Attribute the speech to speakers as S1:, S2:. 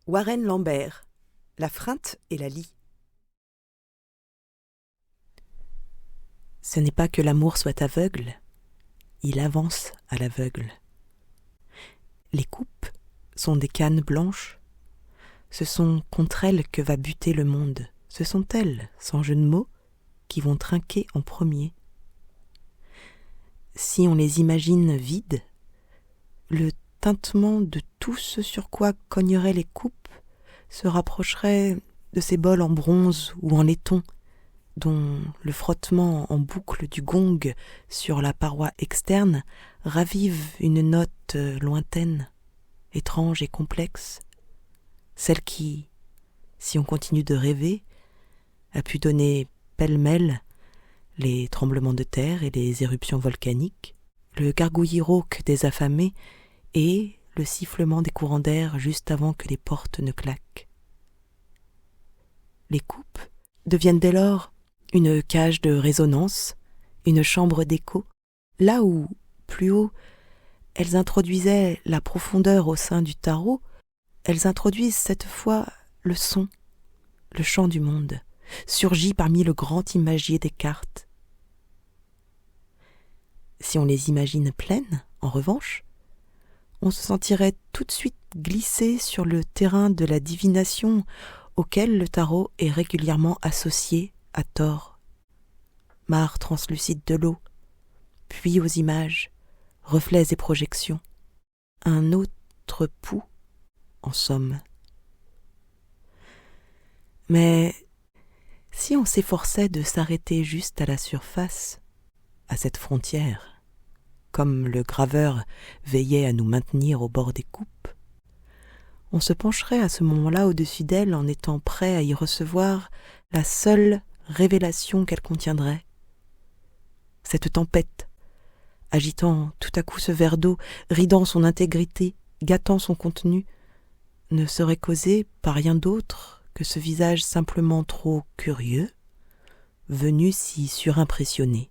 S1: Warren Lambert, La Freinte et la Lie. Ce n'est pas que l'amour soit aveugle, il avance à l'aveugle. Les coupes sont des cannes blanches, ce sont contre elles que va buter le monde, ce sont elles, sans jeu de mots, qui vont trinquer en premier. Si on les imagine vides, le tintement de tout ce sur quoi cogneraient les coupes se rapprocherait de ces bols en bronze ou en laiton, dont le frottement en boucle du gong sur la paroi externe ravive une note lointaine, étrange et complexe, celle qui, si on continue de rêver, a pu donner pêle-mêle les tremblements de terre et les éruptions volcaniques, le gargouillis rauque des affamés et le sifflement des courants d'air juste avant que les portes ne claquent. Les coupes deviennent dès lors une cage de résonance, une chambre d'écho, là où, plus haut, elles introduisaient la profondeur au sein du tarot, elles introduisent cette fois le son, le chant du monde, surgi parmi le grand imagier des cartes. Si on les imagine pleines, en revanche, on se sentirait tout de suite glissé sur le terrain de la divination auquel le tarot est régulièrement associé à tort. Mare translucide de l'eau, puis aux images, reflets et projections, un autre pouls, en somme. Mais si on s'efforçait de s'arrêter juste à la surface, à cette frontière, comme le graveur veillait à nous maintenir au bord des coupes, on se pencherait à ce moment-là au-dessus d'elle en étant prêt à y recevoir la seule révélation qu'elle contiendrait. Cette tempête, agitant tout à coup ce verre d'eau, ridant son intégrité, gâtant son contenu, ne serait causée par rien d'autre que ce visage simplement trop curieux, venu s'y surimpressionner.